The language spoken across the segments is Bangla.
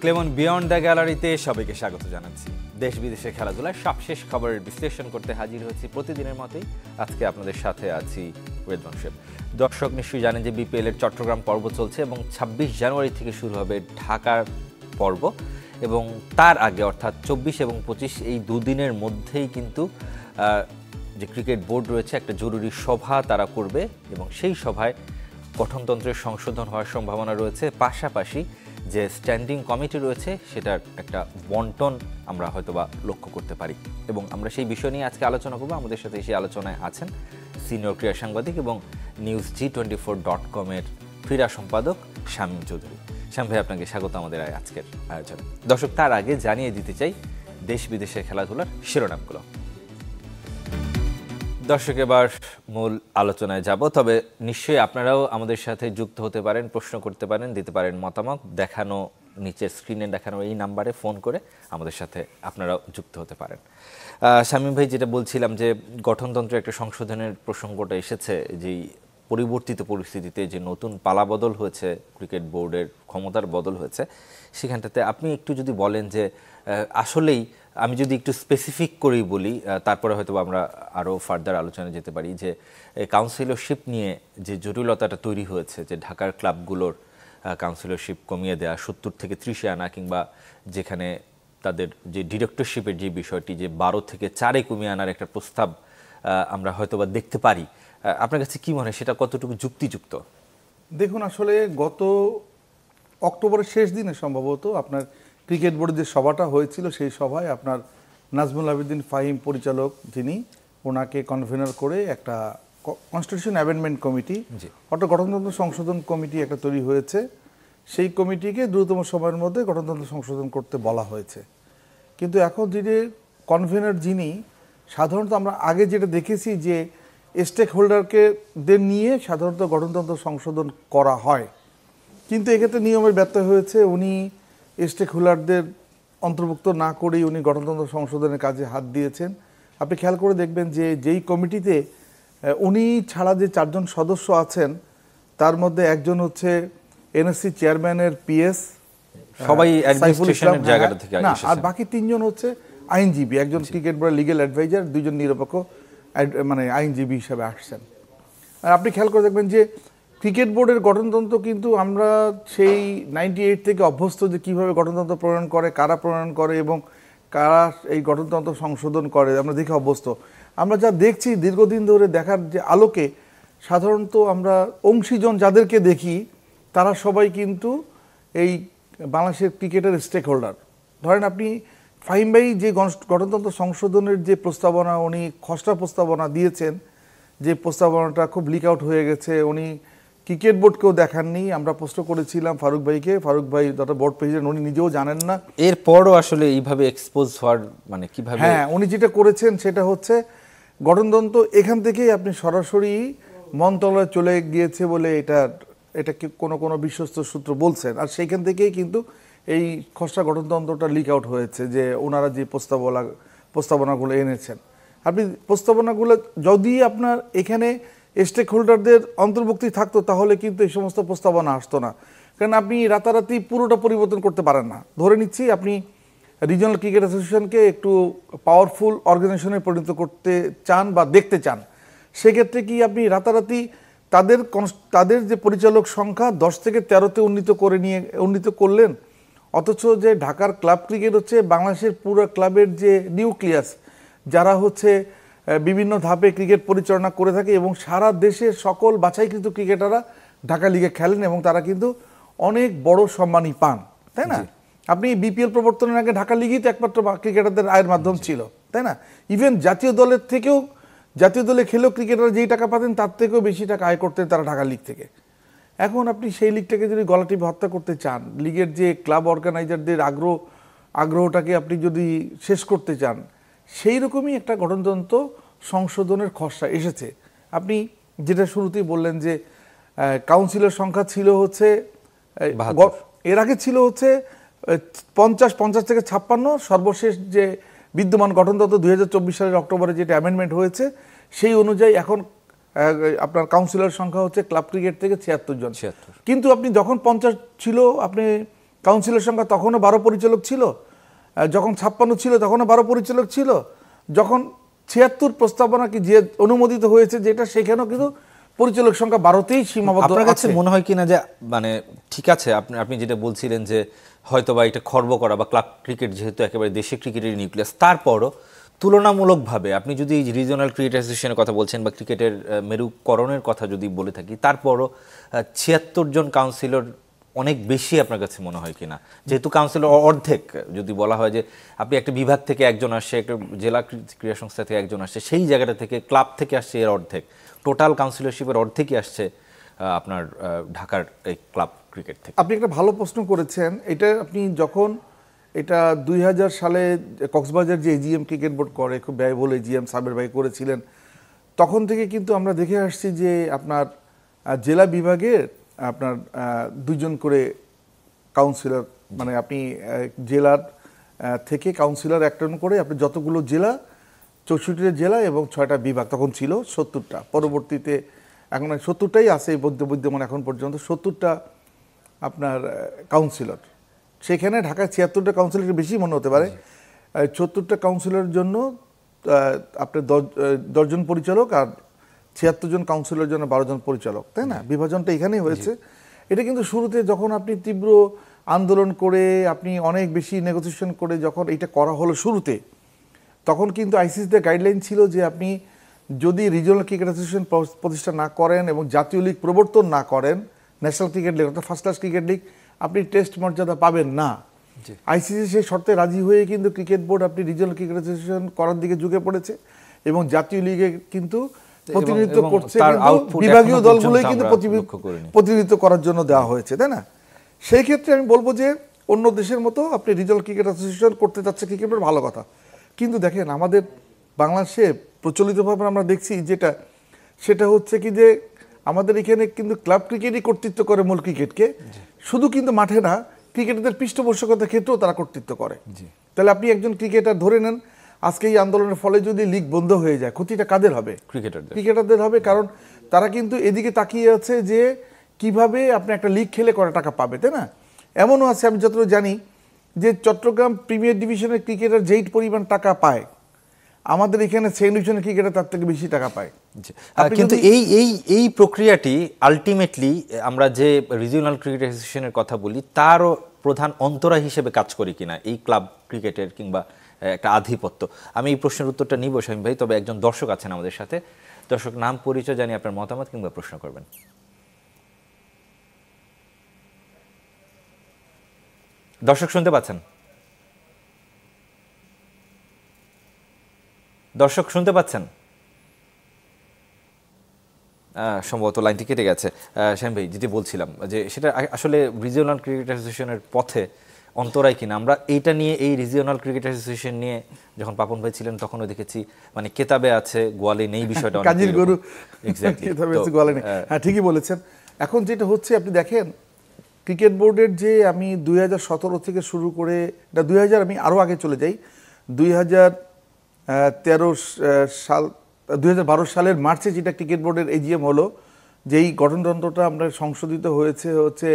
ক্লেমন বিয়ন্ড দ্য গ্যালারিতে সবাইকে স্বাগত জানাচ্ছি। দেশ বিদেশের খেলাধুলার সবশেষ খবরের বিশ্লেষণ করতে হাজির হয়েছি প্রতিদিনের মতোই। আজকে আপনাদের সাথে আছি রেদওয়ান শেখ। দর্শক নিশ্চয়ই জানেন যে বিপিএল এর চট্টগ্রাম পর্ব চলছে এবং ২৬ জানুয়ারি থেকে শুরু হবে ঢাকার পর্ব, এবং তার আগে অর্থাৎ ২৪ এবং ২৫ এই দুদিনের মধ্যেই কিন্তু যে ক্রিকেট বোর্ড রয়েছে একটা জরুরি সভা তারা করবে এবং সেই সভায় গঠনতন্ত্রের সংশোধন হওয়ার সম্ভাবনা রয়েছে। পাশাপাশি যে স্ট্যান্ডিং কমিটি রয়েছে সেটার একটা বন্টন আমরা হয়তোবা লক্ষ্য করতে পারি, এবং আমরা সেই বিষয় নিয়ে আজকে আলোচনা করবো। আমাদের সাথে সেই আলোচনায় আছেন সিনিয়র ক্রীড়া সাংবাদিক এবং News24.com-এর ক্রীড়া সম্পাদক শামীম চৌধুরী। শামীম ভাই, আপনাকে স্বাগত আমাদের আজকের আয়োজনে। দর্শক, তার আগে জানিয়ে দিতে চাই দেশ বিদেশের খেলাধুলার শিরোনামগুলো। দর্শক, এবার মূল আলোচনায় যাব, তবে নিশ্চয়ই আপনারাও আমাদের সাথে যুক্ত হতে পারেন, প্রশ্ন করতে পারেন, দিতে পারেন মতামত। দেখানো নিচের স্ক্রিনে দেখানো এই নাম্বারে ফোন করে আমাদের সাথে আপনারাও যুক্ত হতে পারেন। শামীম ভাই, যেটা বলছিলাম যে গঠনতন্ত্রের একটা সংশোধনের প্রসঙ্গটা এসেছে, যেই পরিবর্তিত পরিস্থিতিতে যে নতুন পালাবদল হয়েছে, ক্রিকেট বোর্ডের ক্ষমতার বদল হয়েছে, সেখানটাতে আপনি একটু যদি বলেন যে আসলেই আমি যদি একটু স্পেসিফিক করেই বলি, তারপরে হয়তো আমরা আরও ফার্দার আলোচনায় যেতে পারি, যে কাউন্সিলরশিপ নিয়ে যে জটিলতাটা তৈরি হয়েছে, যে ঢাকার ক্লাবগুলোর কাউন্সিলরশিপ কমিয়ে দেওয়া ৭০ থেকে ৩০-এ আনা, কিংবা যেখানে তাদের যে ডিরেক্টরশিপের যে বিষয়টি যে ১২ থেকে ৪-এ কমিয়ে আনার একটা প্রস্তাব আমরা হয়তোবা দেখতে পারি। আপনার কাছে কি মনে হয় সেটা কতটুকু যুক্তিযুক্ত? দেখুন, আসলে গত অক্টোবরের শেষ দিনে সম্ভবত আপনার ক্রিকেট বোর্ডের যে সভাটা হয়েছিল, সেই সভায় আপনার নাজমুল আবেদিন ফাহিম পরিচালক, যিনি, ওনাকে কনভেনার করে একটা কনস্টিটিউশন অ্যামেন্ডমেন্ট কমিটি, অর্থাৎ গঠনতন্ত্র সংশোধন কমিটি একটা তৈরি হয়েছে। সেই কমিটিকে দ্রুততম সময়ের মধ্যে গঠনতন্ত্র সংশোধন করতে বলা হয়েছে। কিন্তু এখন কনভেনার যিনি, সাধারণত আমরা আগে যেটা দেখেছি যে স্টেক হোল্ডারদের নিয়ে সাধারণত গঠনতন্ত্র সংশোধন করা হয়, কিন্তু এক্ষেত্রে নিয়মের ব্যত্যয় হয়েছে। উনি স্টেক হোল্ডারদের অন্তর্ভুক্ত না করেই উনি গঠনতন্ত্র সংশোধনের কাজে হাত দিয়েছেন। আপনি খেয়াল করে দেখবেন যে যেই কমিটিতে উনি ছাড়া যে ৪ জন সদস্য আছেন, তার মধ্যে একজন হচ্ছে এনএসসি চেয়ারম্যানের পিএস, সবাই অ্যাডমিনিস্ট্রেশনের জায়গাটা থেকে না, আর বাকি ৩ জন হচ্ছে আইনজীবী, একজন ক্রিকেট বোর্ডের লিগ্যাল অ্যাডভাইজার, 2 জন নিরপেক্ষ মানে আইনজীবী হিসাবে আসছেন। আর আপনি খেয়াল করে দেখবেন যে ক্রিকেট বোর্ডের গঠনতন্ত্র কিন্তু আমরা সেই 98 থেকে অভ্যস্ত যে কীভাবে গঠনতন্ত্র প্রণয়ন করে, কারা প্রণয়ন করে এবং কারা এই গঠনতন্ত্র সংশোধন করে, আমরা দেখে অভ্যস্ত। আমরা যা দেখছি দীর্ঘদিন ধরে দেখার যে আলোকে, সাধারণত আমরা অংশীজন যাদেরকে দেখি তারা সবাই কিন্তু এই বাংলাদেশের ক্রিকেটের স্টেক হোল্ডার। ধরেন আপনি ফাহিম ভাই যে গঠনতন্ত্র সংশোধনের যে প্রস্তাবনা, উনি খসড়া প্রস্তাবনা দিয়েছেন, যে প্রস্তাবনাটা খুব লিক আউট হয়ে গেছে, উনি ক্রিকেট বোর্ডকেও দেখাননি। আমরা প্রশ্ন করেছিলাম ফারুক ভাইকে, ফারুক ভাই যত বোর্ড প্রেসিডেন্ট, উনি নিজেও জানেন না। এরপরও আসলে এইভাবে এক্সপোজ হওয়ার মানে কিভাবে? হ্যাঁ, উনি যেটা করেছেন সেটা হচ্ছে গঠনতন্ত্র এখান থেকেই আপনি সরাসরি মন্ত্রণালয়ে চলে গিয়েছে বলে এটা কোনো বিশ্বস্ত সূত্র বলছেন, আর সেইখান থেকেই কিন্তু এই খসড়া গঠনতন্ত্রটা লিক আউট হয়েছে, যে ওনারা যে প্রস্তাবনাগুলো এনেছেন। আপনি প্রস্তাবনাগুলো যদি আপনার এখানে স্টেক হোল্ডারদের অন্তর্ভুক্তি থাকতো, তাহলে কিন্তু এই সমস্ত প্রস্তাবনা আসতো না। কারণ আপনি রাতারাতি পুরোটা পরিবর্তন করতে পারেন না। ধরে নিচ্ছি আপনি রিজিওনাল ক্রিকেট অ্যাসোসিয়েশনকে একটু পাওয়ারফুল অর্গানাইজেশনে পরিণত করতে চান বা দেখতে চান, সেক্ষেত্রে কি আপনি রাতারাতি তাদের যে পরিচালক সংখ্যা 10 থেকে 13-তে উন্নীত করলেন? অথচ যে ঢাকার ক্লাব ক্রিকেট হচ্ছে বাংলাদেশের পুরো ক্লাবের যে নিউক্লিয়াস, যারা হচ্ছে বিভিন্ন ধাপে ক্রিকেট পরিচালনা করে থাকে, এবং সারা দেশের সকল বাছাইকৃত ক্রিকেটাররা ঢাকা লিগে খেলেন এবং তারা কিন্তু অনেক বড় সম্মানই পান, তাই না? আপনি বিপিএল প্রবর্তনের আগে ঢাকা লিগই তো একমাত্র ক্রিকেটারদের আয়ের মাধ্যম ছিল, তাই না? ইভেন জাতীয় দলে খেলেও ক্রিকেটাররা যেই টাকা পাতেন তার থেকেও বেশি টাকা আয় করতেন তারা ঢাকা লিগ থেকে। এখন আপনি সেই লিগটাকে যদি গলা টিপে হত্যা করতে চান, লিগের যে ক্লাব অর্গানাইজারদের আগ্রহটাকে আপনি যদি শেষ করতে চান, সেই রকমই একটা গঠনতন্ত্র সংশোধনের খসড়া এসেছে। আপনি যেটা শুরুতেই বললেন যে কাউন্সিলর সংখ্যা ছিল হচ্ছে, এর আগে ছিল হচ্ছে 50 থেকে 56, সর্বশেষ যে বিদ্যমান গঠনতন্ত্র 2024 সালের অক্টোবরে যেটা অ্যামেন্ডমেন্ট হয়েছে, সেই অনুযায়ী এখন আপনার কাউন্সিলর সংখ্যা হচ্ছে ক্লাব ক্রিকেট থেকে 76 জন। কিন্তু আপনি যখন 50 ছিল, আপনি কাউন্সিলের সংখ্যা তখনও 12 পরিচালক ছিল, যখন 56 ছিল তখনও 12 পরিচালক ছিল, যখন 76 প্রস্তাবনা কি যে অনুমোদিত হয়েছে যেটা সেখানেও কিন্তু পরিচালক সংখ্যা 12তেই সীমাবদ্ধ আছে। আপনার কাছে মনে হয় কিনা যে মানে ঠিক আছে আপনি যেটা বলছিলেন যে হয়তো বা এটা খর্ব করা বা ক্লাব ক্রিকেট যেহেতু একেবারে দেশের ক্রিকেটের নিউক্লিয়াস, তারপরও তুলনামূলকভাবে আপনি যদি রিজিওনাল ক্রিকেট অ্যাসোসিয়েশনের কথা বলছেন বা ক্রিকেটের মেরুকরণের কথা যদি বলে থাকি, তারপরও 76 জন কাউন্সিলর অনেক বেশি আপনার কাছে মনে হয় কিনা? যেহেতু কাউন্সিলর অর্ধেক যদি বলা হয় যে আপনি একটা বিভাগ থেকে একজন আসছে, একটা জেলা ক্রীড়া সংস্থা থেকে একজন আসছে, সেই জায়গাটা থেকে ক্লাব থেকে আসছে এর অর্ধেক, টোটাল কাউন্সিলরশিপের অর্ধেকই আসছে আপনার ঢাকার এই ক্লাব ক্রিকেট থেকে। আপনি একটা ভালো প্রশ্ন করেছেন। এটা আপনি যখন এটা 2000 সালে কক্সবাজার যে এজিএম ক্রিকেট বোর্ড করে, খুব ব্যয়বহুল এজিএম সাবের ভাই করেছিলেন, তখন থেকে কিন্তু আমরা দেখে আসছি যে আপনার জেলা বিভাগের আপনার 2 জন করে কাউন্সিলর, মানে আপনি জেলার থেকে কাউন্সিলর একজন করে আপনি যতগুলো জেলা, 64টা জেলা এবং 6টা বিভাগ, তখন ছিল 70টা, পরবর্তীতে এখন 70টাই আছে বিদ্যমান এখন পর্যন্ত 70টা আপনার কাউন্সিলর। সেখানে ঢাকায় 76টা কাউন্সিলর বেশি মনে হতে পারে, 70টা কাউন্সিলরের জন্য আপনার 10 জন পরিচালক আর 76 জন কাউন্সিলরের জন্য 12 জন পরিচালক, তাই না? বিভাজনটা এখানেই হয়েছে। এটা কিন্তু শুরুতে যখন আপনি তীব্র আন্দোলন করে আপনি অনেক বেশি নেগোসিয়েশন করে যখন এটা করা হলো শুরুতে, তখন কিন্তু আইসিসিতে গাইডলাইন ছিল যে আপনি যদি রিজিওনাল ক্রিকেট অ্যাসোসিয়েশন প্রতিষ্ঠা না করেন এবং জাতীয় লীগ প্রবর্তন না করেন, ন্যাশনাল ক্রিকেট লিগ অর্থাৎ ফার্স্ট ক্লাস ক্রিকেট লিগ, আপনি টেস্ট মর্যাদা পাবেন না। আইসিসি সেই শর্তে রাজি হয়ে কিন্তু ক্রিকেট বোর্ড আপনি রিজিওনাল ক্রিকেট অ্যাসোসিয়েশন করার দিকে ঝুঁকে পড়েছে এবং জাতীয় লিগে কিন্তু প্রতিনিধিত্ব করছে, বিভাগীয় দলগুলোই কিন্তু প্রতিনিধিত্ব করার জন্য দেওয়া হয়েছে, তাই না? সেই ক্ষেত্রে আমি বলবো যে অন্য দেশের মতো আপনি রিজিওনাল ক্রিকেট অ্যাসোসিয়েশন করতে চাচ্ছে ক্রিকেট বোর্ড, ভালো কথা। কিন্তু দেখেন আমাদের বাংলাদেশে প্রচলিতভাবে আমরা দেখছি যেটা, সেটা হচ্ছে কি যে আমাদের এখানে কিন্তু ক্লাব ক্রিকেটই কর্তৃত্ব করে মূল ক্রিকেটকে, শুধু কিন্তু মাঠে না, ক্রিকেটারদের পৃষ্ঠপোষকতার ক্ষেত্রেও তারা কর্তৃত্ব করে। তাহলে আপনি একজন ক্রিকেটার ধরে নেন, আজকে এই আন্দোলনের ফলে যদি লিগ বন্ধ হয়ে যায়, ক্ষতিটা কাদের হবে? ক্রিকেটারদের হবে, কারণ তারা কিন্তু এদিকে তাকিয়ে আছে যে কিভাবে আপনি একটা লিগ খেলে কত টাকা পাবে, তাই না? এমনও আছে, আমি যতটুকু জানি যে চট্টগ্রাম প্রিমিয়ার ডিভিশনের ক্রিকেটার যেই পরিমাণ টাকা পায়, আমাদের এখানে সেকেন্ড ডিভিশনের ক্রিকেটার তার থেকে বেশি টাকা পায়। কিন্তু এই প্রক্রিয়াটি আলটিমেটলি আমরা যে রিজিওনাল ক্রিকেট অ্যাসোসিয়েশনের কথা বলি তারও প্রধান অন্তরা হিসেবে কাজ করি কিনা এই ক্লাব ক্রিকেটের, কিংবা একটা আধিপত্য? আমি এই প্রশ্নের উত্তরটা নিব শামীম ভাই, তবে একজন দর্শক আছেন আমাদের সাথে। দর্শক, নাম পরিচয় জানিয়ে আপনার মতামত কিংবা প্রশ্ন করবেন। দর্শক শুনতে পাচ্ছেন? দর্শক শুনতে পাচ্ছেন? সম্ভবত লাইনটি কেটে গেছে। শামীম ভাই, যেটি বলছিলাম যে সেটা আসলে রিজিওনাল ক্রিকেট অ্যাসোসিয়েশনের পথে অন্তরায় কিনা। আমরা এইটা নিয়ে, এই রিজিওনাল ক্রিকেট অ্যাসোসিয়েশন নিয়ে যখন পাপন ভাই ছিলেন তখনও দেখেছি মানে কেতাবে আছে, গোয়ালে নেই বিষয়টা। কাজীর গরু কেতাবে আছে, গোয়ালে নেই। হ্যাঁ, ঠিকই বলেছেন। এখন যেটা হচ্ছে আপনি দেখেন ক্রিকেট বোর্ডের যে আমি 2017 থেকে শুরু করে, এটা 2000 আমি আরও আগে চলে যাই, 2012 সালের মার্চে যেটা ক্রিকেট বোর্ডের এজিএম হলো, যেই গঠনতন্ত্রটা আমরা সংশোধিত হয়েছে হচ্ছে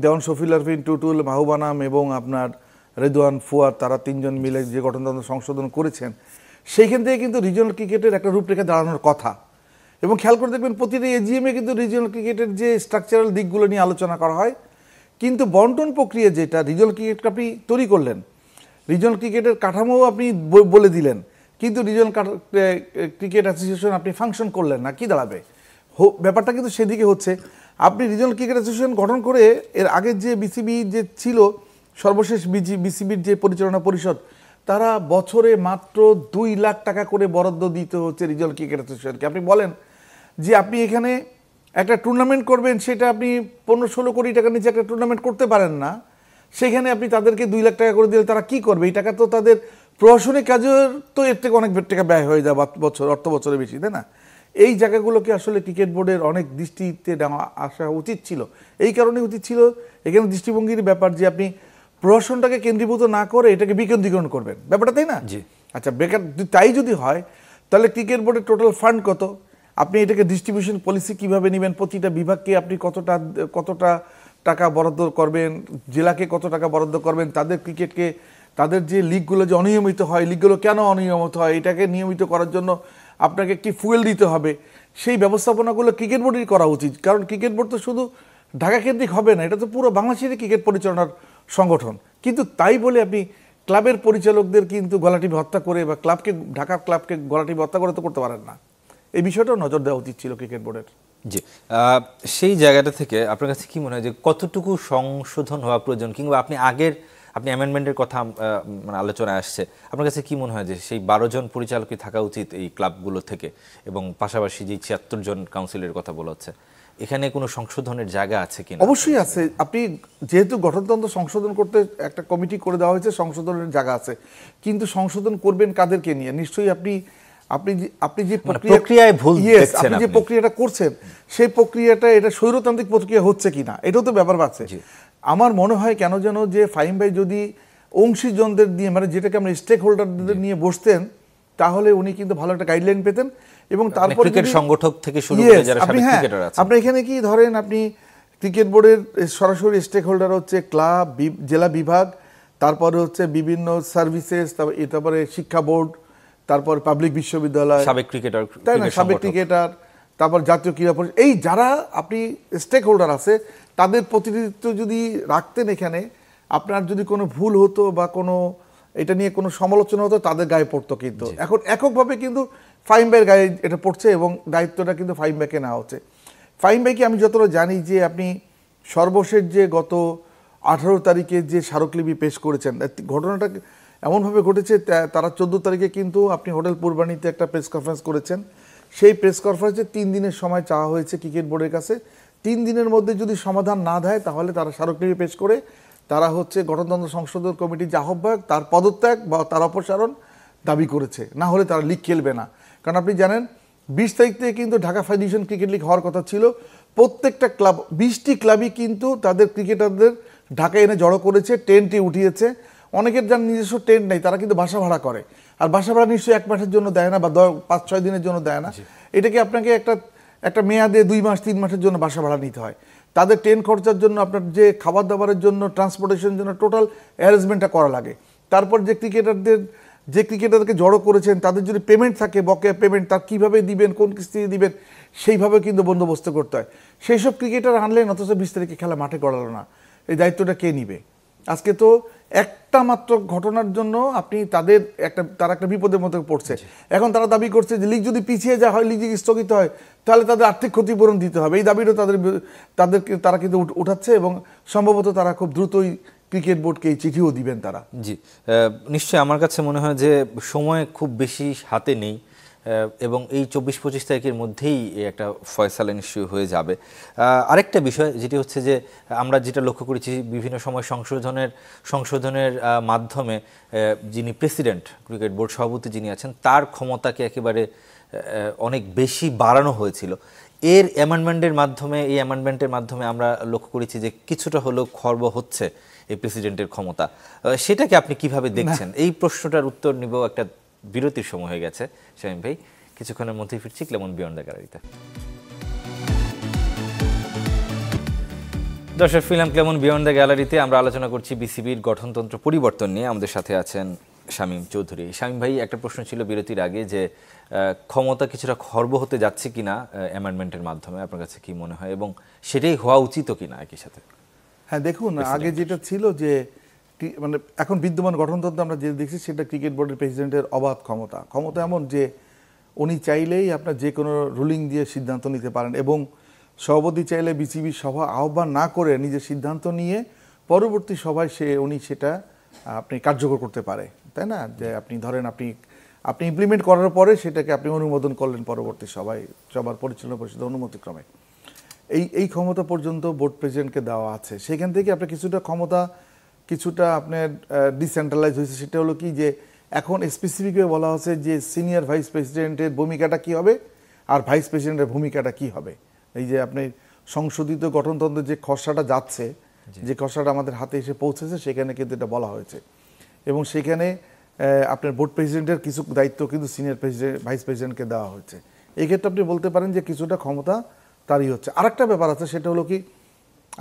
দেওয়ান শফিল আরফিন, টুটুল, মাহবুবানাম এবং আপনার রেদওয়ান ফুয়াদ, তারা 3 জন মিলে যে গঠনতন্ত্র সংশোধন করেছেন, সেইখান থেকে কিন্তু রিজিওনাল ক্রিকেটের একটা রূপরেখা দাঁড়ানোর কথা। এবং খেয়াল করে দেখবেন প্রতিটা এজিএমে কিন্তু রিজিওনাল ক্রিকেটের যে স্ট্রাকচারাল দিকগুলো নিয়ে আলোচনা করা হয়, কিন্তু বন্টন প্রক্রিয়া যেটা রিজিওনাল ক্রিকেটকে আপনি তৈরি করলেন, রিজিওনাল ক্রিকেটের কাঠামোও আপনি বলে দিলেন, কিন্তু রিজিওনাল ক্রিকেট অ্যাসোসিয়েশন আপনি ফাংশন করলেন না, কি দাঁড়াবে? ব্যাপারটা কিন্তু সেদিকে হচ্ছে। আপনি রিজিওনাল ক্রিকেট অ্যাসোসিয়েশন গঠন করে এর আগের যে বিসিবি যে ছিল, সর্বশেষ বিসিবির যে পরিচালনা পরিষদ, তারা বছরে মাত্র 2 লাখ টাকা করে বরাদ্দ দিতে হচ্ছে রিজিওনাল ক্রিকেট অ্যাসোসিয়েশনকে। আপনি বলেন যে আপনি এখানে একটা টুর্নামেন্ট করবেন, সেটা আপনি 15-16 কোটি টাকার নিচে একটা টুর্নামেন্ট করতে পারেন না, সেখানে আপনি তাদেরকে 2 লাখ টাকা করে দিলে তারা কি করবে? এই টাকা তো তাদের প্রশাসনিক কাজের তো এর থেকে অনেক টাকা ব্যয় হয়ে যাবে অর্থ বছরে বেশি, তাই না? এই জায়গাগুলোকে আসলে ক্রিকেট বোর্ডের অনেক দৃষ্টিতে আসা উচিত ছিল। এই কারণে উচিত ছিল, এখানে দৃষ্টিভঙ্গির ব্যাপার যে আপনি প্রশাসনটাকে কেন্দ্রীভূত না করে এটাকে বিকেন্দ্রীকরণ করবেন, ব্যাপারটা তাই না? আচ্ছা, বেকার তাই যদি হয় তাহলে ক্রিকেট বোর্ডের টোটাল ফান্ড কত, আপনি এটাকে ডিস্ট্রিবিউশন পলিসি কিভাবে নেবেন, প্রতিটা বিভাগকে আপনি কতটা টাকা বরাদ্দ করবেন, জেলাকে কত টাকা বরাদ্দ করবেন, তাদের ক্রিকেটকে, তাদের যে লিগগুলো যে অনিয়মিত হয়, লিগগুলো কেন অনিয়মিত হয়, এটাকে নিয়মিত করার জন্য আপনাকে কি ফুয়েল দিতে হবে, সেই ব্যবস্থাপনাগুলো ক্রিকেট বোর্ডেরই করা উচিত। কারণ ক্রিকেট বোর্ড তো শুধু ঢাকা কেন্দ্রিক হবে না, এটা তো পুরো বাংলাদেশেরই ক্রিকেট পরিচালনার সংগঠন। কিন্তু তাই বলে আপনি ক্লাবের পরিচালকদের কিন্তু গলাটিপে হত্যা করে বা ঢাকা ক্লাবকে গলাটিপে হত্যা করে তো করতে পারেন না। এই বিষয়টাও নজর দেওয়া উচিত ছিল ক্রিকেট বোর্ডের। জি, সেই জায়গাটা থেকে আপনার কাছে কি মনে হয় যে কতটুকু সংশোধন হওয়া প্রয়োজন, কিংবা আপনি অ্যামেন্ডমেন্টের কথা মানে আলোচনায় আসছে, আপনার কাছে কি মনে হয় যে সেই 12 জন পরিচালকই থাকা উচিত এই ক্লাবগুলো থেকে, এবং পাশাপাশি যে 76 জন কাউন্সিলের কথা বলা হচ্ছে, এখানে কোনো সংশোধনের জায়গা আছে কিনা? অবশ্যই আছে। আপনি যেহেতু গঠনতন্ত্র সংশোধন করতে একটা কমিটি করে দেওয়া হয়েছে, সংশোধনের জায়গা আছে, কিন্তু সংশোধন করবেন কাদেরকে নিয়ে? নিশ্চয়ই আপনি যে প্রক্রিয়ায় ভুল দেখছেন, আপনি যে প্রক্রিয়াটা করছেন সেই প্রক্রিয়াটা এটা স্বৈরতান্ত্রিক প্রক্রিয়া হচ্ছে কিনা, এটাও তো ব্যাপার আছে। আমার মনে হয় কেন যেন যে ফাহিম ভাই যদি অংশীজনদের নিয়ে, মানে যেটাকে আমরা স্টেক হোল্ডারদের নিয়ে বসতেন, তাহলে উনি কিন্তু ভালো একটা গাইডলাইন পেতেন। এবং তারপরে ক্রিকেট সংগঠক থেকে শুরু করে যারা সাবেক ক্রিকেটার আছে, আপনি এখানে কি ধরেন, আপনি ক্রিকেট বোর্ডের সরাসরি স্টেক হোল্ডার হচ্ছে ক্লাব, জেলা বিভাগ, তারপরে হচ্ছে বিভিন্ন সার্ভিসেস, তারপরে শিক্ষা বোর্ড, তারপর পাবলিক বিশ্ববিদ্যালয়, সাবেক ক্রিকেটার, তাই না, সাবেক ক্রিকেটার, তারপর জাতীয় ক্রীড়া পরিষদ, এই যারা আপনি স্টেক হোল্ডার আছে তাদের প্রতিনিধিত্ব যদি রাখতেন এখানে, আপনার যদি কোনো ভুল হতো বা কোনো এটা নিয়ে কোনো সমালোচনা হতো, তাদের গায়ে পড়তো। কিন্তু এখন এককভাবে কিন্তু ফাহিম ভাইয়ের গায়ে এটা পড়ছে এবং দায়িত্বটা কিন্তু ফাহিম ভাইকে নেওয়া হচ্ছে। ফাহিম ভাইকে আমি যতটা জানি যে আপনি সর্বশেষ যে গত 18 তারিখে যে স্মারকলিপি পেশ করেছেন, ঘটনাটা এমনভাবে ঘটেছে, তারা 14 তারিখে কিন্তু আপনি হোটেল পূর্বাণীতে একটা প্রেস কনফারেন্স করেছেন। সেই প্রেস কনফারেন্সে 3 দিনের সময় চাওয়া হয়েছে ক্রিকেট বোর্ডের কাছে। 3 দিনের মধ্যে যদি সমাধান না দেয়, তাহলে তারা স্মারকলিপি পেশ করে তারা হচ্ছে গঠনতন্ত্র সংশোধন কমিটির যে আহ্বায়ক, তার পদত্যাগ বা তার অপসারণ দাবি করেছে, না হলে তারা লিগ খেলবে না। কারণ আপনি জানেন 20 তারিখ থেকে কিন্তু ঢাকা ফেডারেশন ক্রিকেট লিগ হওয়ার কথা ছিল। প্রত্যেকটা ক্লাব, 20টি ক্লাবই কিন্তু তাদের ক্রিকেটারদের ঢাকায় এনে জড়ো করেছে, টেন্টে উঠিয়েছে। অনেকের যার নিজস্ব টেন্ট নেই, তারা কিন্তু বাসা ভাড়া করে, আর বাসা ভাড়া নিশ্চয়ই 1 মাসের জন্য দেয় না বা 5-6 দিনের জন্য দেয় না। এটাকে আপনাকে একটা মেয়াদে 2 মাস 3 মাসের জন্য বাসা ভাড়া নিতে হয়। তাদের ট্রেন খরচার জন্য, আপনার যে খাবার দাবারের জন্য, ট্রান্সপোর্টেশনের জন্য টোটাল অ্যারেঞ্জমেন্টটা করা লাগে। তারপর যে ক্রিকেটারকে জড়ো করেছেন, তাদের যদি পেমেন্ট থাকে, বকেয়া পেমেন্ট, তার কীভাবে দিবেন, কোন কিস্তিতে দিবেন, সেইভাবে কিন্তু বন্দোবস্ত করতে হয়। সেই সব ক্রিকেটার আনলেন, অথচ 20 তারিখে খেলা মাঠে গড়ালো না। এই দায়িত্বটা কে নিবে? আজকে তো একটা মাত্র ঘটনার জন্য আপনি তারা একটা বিপদের মধ্যে পড়ছে। এখন তারা দাবি করছে যে লিগ যদি পিছিয়ে যাওয়া হয়, লিগ যদি স্থগিত হয়, তাহলে তাদের আর্থিক ক্ষতিপূরণ দিতে হবে। এই দাবিটা তারা কিন্তু উঠাচ্ছে, এবং সম্ভবত তারা খুব দ্রুতই ক্রিকেট বোর্ডকে এই চিঠিও দিবেন তারা। জি, নিশ্চয়ই। আমার কাছে মনে হয় যে সময় খুব বেশি হাতে নেই, এবং এই 24-25 তারিখের মধ্যেই একটা ফয়সালা নিশ্চয়ই হয়ে যাবে। আরেকটা বিষয় যেটি হচ্ছে যে আমরা যেটা লক্ষ্য করেছি, বিভিন্ন সময় সংশোধনের মাধ্যমে যিনি প্রেসিডেন্ট, ক্রিকেট বোর্ড সভাপতি যিনি আছেন, তার ক্ষমতাকে একেবারে অনেক বেশি বাড়ানো হয়েছিল। এই অ্যামেন্ডমেন্টের মাধ্যমে আমরা লক্ষ্য করেছি যে কিছুটা হলেও খর্ব হচ্ছে এই প্রেসিডেন্টের ক্ষমতা। সেটাকে আপনি কিভাবে দেখছেন? এই প্রশ্নটার উত্তর নিব, একটা বিরতির সময় হয়ে গেছে শামীম ভাই। কিছুক্ষণের মধ্যেই ফিরছি ক্লেমন বিয়ন্ড দ্য গ্যালারিতে। দর্শক, ফিল্ম ক্লেমন বিয়ন্ড দ্য গ্যালারিতে আমরা আলোচনা করছি বিসিবির গঠনতন্ত্র পরিবর্তন নিয়ে। আমাদের সাথে আছেন শামীম চৌধুরী। শামীম ভাই, একটা প্রশ্ন ছিল বিরতির আগে যে ক্ষমতা কিছুটা খর্ব হতে যাচ্ছে কিনা অ্যামেন্ডমেন্টের মাধ্যমে, আপনার কাছে কি মনে হয়, এবং সেটাই হওয়া উচিত কিনা একই সাথে? হ্যাঁ, দেখুন, আগে যেটা ছিল যে মানে এখন বিদ্যমান গঠনতন্ত্র আমরা যে দেখছি, সেটা ক্রিকেট বোর্ডের প্রেসিডেন্টের অবাধ ক্ষমতা এমন যে উনি চাইলেই আপনার যে কোনো রুলিং দিয়ে সিদ্ধান্ত নিতে পারেন, এবং সভাপতি চাইলে বিসিবি সভা আহ্বান না করে নিজের সিদ্ধান্ত নিয়ে পরবর্তী সভায় উনি সেটা আপনি কার্যকর করতে পারে, তাই না? যে আপনি ধরেন আপনি ইমপ্লিমেন্ট করার পরে সেটাকে আপনি অনুমোদন করলেন পরবর্তী সবার পরিচালনা পরিষদের অনুমতিক্রমে। এই ক্ষমতা পর্যন্ত বোর্ড প্রেসিডেন্টকে দেওয়া আছে। সেখান থেকে আপনার কিছুটা আপনার ডিসেন্ট্রালাইজ হয়েছে। সেটা হলো কি, যে এখন স্পেসিফিকভাবে বলা হচ্ছে যে সিনিয়র ভাইস প্রেসিডেন্টের ভূমিকাটা কি হবে আর ভাইস প্রেসিডেন্টের ভূমিকাটা কি হবে। এই যে আপনি সংশোধিত গঠনতন্ত্রের যে খসড়াটা যাচ্ছে, যে খসড়াটা আমাদের হাতে এসে পৌঁছেছে, সেখানে কিন্তু এটা বলা হয়েছে, এবং সেখানে আপনার বোর্ড প্রেসিডেন্টের কিছু দায়িত্ব কিন্তু সিনিয়র ভাইস প্রেসিডেন্টকে দেওয়া হয়েছে। এই ক্ষেত্রে আপনি বলতে পারেন যে কিছুটা ক্ষমতা তারই হচ্ছে। আরেকটা ব্যাপার আছে, সেটা হলো কি,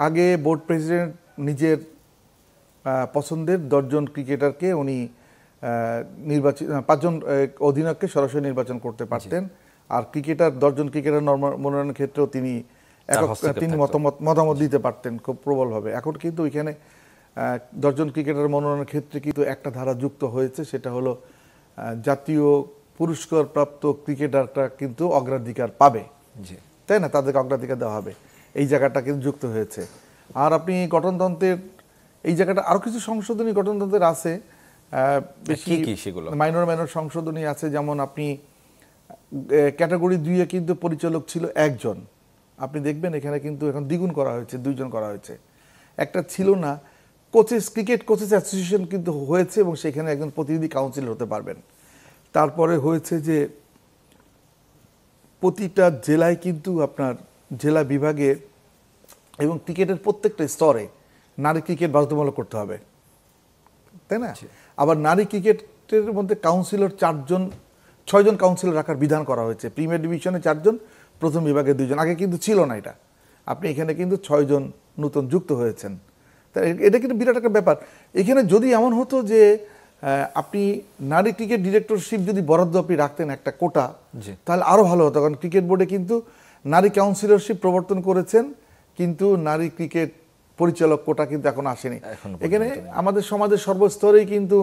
আগে বোর্ড প্রেসিডেন্ট নিজের পছন্দের 10 জন ক্রিকেটারকে উনি নির্বাচন 5 জন অধিনায়ককে সরাসরি নির্বাচন করতে পারতেন, আর ক্রিকেটার 10 জন ক্রিকেটার মনোনয়নের ক্ষেত্রেও তিনি মতামত দিতে পারতেন খুব প্রবলভাবে। এখন কিন্তু এখানে 10 জন ক্রিকেটার মনোনয়নের ক্ষেত্রে কিন্তু একটা ধারা যুক্ত হয়েছে, সেটা হলো জাতীয় পুরস্কার প্রাপ্ত ক্রিকেটারটা কিন্তু অগ্রাধিকার পাবে, তাই না? তাদেরকে অগ্রাধিকার দেওয়া হবে, এই জায়গাটা কিন্তু যুক্ত হয়েছে। আর আপনি গঠনতন্ত্রের এই জায়গাটা আরো কিছু সংশোধনী গঠনতন্ত্রের আছে, বেশি মাইনর সংশোধনী আছে। যেমন আপনি ক্যাটাগরি 2-এ কিন্তু পরিচালক ছিল 1 জন, আপনি দেখবেন এখানে কিন্তু এখন দ্বিগুণ করা হয়েছে, 2 জন করা হয়েছে। একটা ছিল না, ক্রিকেট কোচেস অ্যাসোসিয়েশন কিন্তু হয়েছে এবং সেখানে একজন প্রতিনিধি কাউন্সিলর হতে পারবেন। তারপরে হয়েছে যে প্রতিটা জেলায় কিন্তু আপনার জেলা বিভাগে এবং ক্রিকেটের প্রত্যেকটা স্তরে নারী ক্রিকেট বাধ্যতামূলক করতে হবে, তাই না? আবার নারী ক্রিকেটের মধ্যে কাউন্সিলর 6 জন কাউন্সিলর রাখার বিধান করা হয়েছে। প্রিমিয়ার ডিভিশনে 4 জন, প্রথম বিভাগে 2 জন, আগে কিন্তু ছিল না এটা। আপনি এখানে কিন্তু 6 জন নতুন যুক্ত হয়েছেন। তা এটা কিন্তু বিরাট একটা ব্যাপার। এখানে যদি এমন হতো যে আপনি নারী ক্রিকেট ডিরেক্টরশিপ যদি বরাদ্দ আপনি রাখতেন একটা কোটা, তাহলে আরো ভালো হতো। কারণ ক্রিকেট বোর্ডে কিন্তু নারী কাউন্সিলরশিপ প্রবর্তন করেছেন, কিন্তু নারী ক্রিকেট পরিচালক কোটা কিন্তু এখন আসেনি। এখানে আমাদের সমাজের সর্বস্তরেই কিন্তু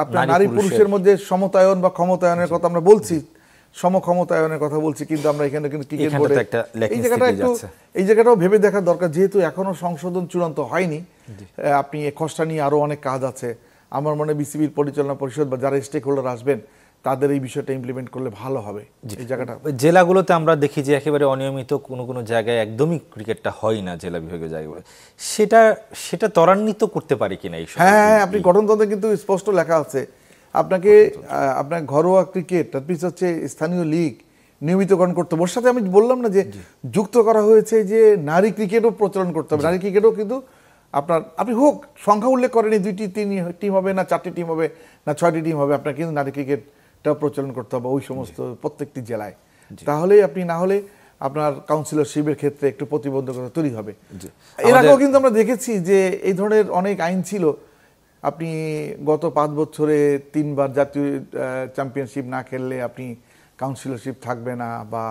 আপনার নারী পুরুষের মধ্যে সমতায়ন বা ক্ষমতায়নের কথা আমরা বলছি, সমক্ষমতায়নের কথা বলছি, কিন্তু আমরা এখানে কিন্তু ক্রিকেট বোর্ডে এই জায়গাটাও ভেবে দেখার দরকার, যেহেতু এখনো সংশোধন চূড়ান্ত হয়নি। আপনি এই খসড়া নিয়ে আরো অনেক কাজ আছে। আমার মনে হয় বিসিবির পরিচালনা পরিষদ বা যারা স্টেক হোল্ডার আসবেন তাদের এই বিষয়টা ইমপ্লিমেন্ট করলে ভালো হবে। এই জায়গাটা জেলাগুলোতে আমরা দেখি যে একেবারে অনিয়মিত কোনো জায়গায় একদমই ক্রিকেটটা হয় না, জেলা বিভাগীয় জায়গাগুলো, সেটা ত্বরান্বিত করতে পারি কিনা এই? হ্যাঁ, আপনি গঠনতন্ত্রে কিন্তু স্পষ্ট লেখা আছে, আপনাকে আপনার ঘরোয়া ক্রিকেট, তার পিছনে হচ্ছে স্থানীয় লিগ নিয়মিতকরণ করতে হবে। ওর সাথে আমি বললাম না যে যুক্ত করা হয়েছে যে নারী ক্রিকেটও প্রচলন করতে হবে। নারী ক্রিকেটও কিন্তু আপনি হোক, সংখ্যা উল্লেখ করেনি 2টি 3টি টিম হবে না 4টি টিম হবে না 6টি টিম হবে, আপনার কিন্তু নারী ক্রিকেটটা প্রচলন করতে হবে ওই সমস্ত প্রত্যেকটি জেলায়। তাহলেই আপনি, না হলে আপনার কাউন্সিলরশিপের ক্ষেত্রে একটু প্রতিবন্ধকতা তৈরি হবে। এর আগেও কিন্তু আমরা দেখেছি যে এই ধরনের অনেক আইন ছিল। আপনি গত 5 বছরে 3 বার জাতীয় চ্যাম্পিয়নশিপ না খেললে আপনি কাউন্সিলরশিপ থাকবে না, বা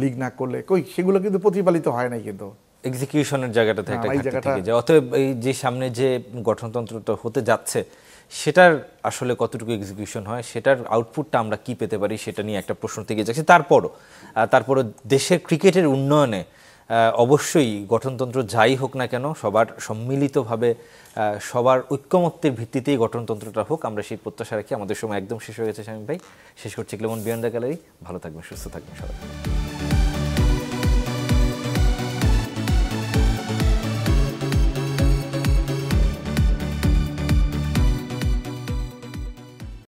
লিগ না করলে সেগুলো কিন্তু প্রতিপালিত হয় নাই, কিন্তু এক্সিকিউশনের জায়গাটাতে একটা ঘাটতি থেকে যায়। অতএব এই যে সামনে যে গঠনতন্ত্রটা হতে যাচ্ছে সেটার আসলে কতটুকু এক্সিকিউশন হয়, সেটার আউটপুটটা আমরা কি পেতে পারি, সেটা নিয়ে একটা প্রশ্ন থেকে যাচ্ছে। তারপরও দেশের ক্রিকেটের উন্নয়নে অবশ্যই গঠনতন্ত্র যাই হোক না কেন, সবার সম্মিলিতভাবে সবার ঐক্যমত্যের ভিত্তিতেই গঠনতন্ত্রটা হোক, আমরা সেই প্রত্যাশা রাখি। আমাদের সময় একদম শেষ হয়ে গেছে শামীম ভাই, শেষ করছি ক্লেমন বিয়ন্ড দ্য গ্যালারি। ভালো থাকবেন, সুস্থ থাকবেন সবাই।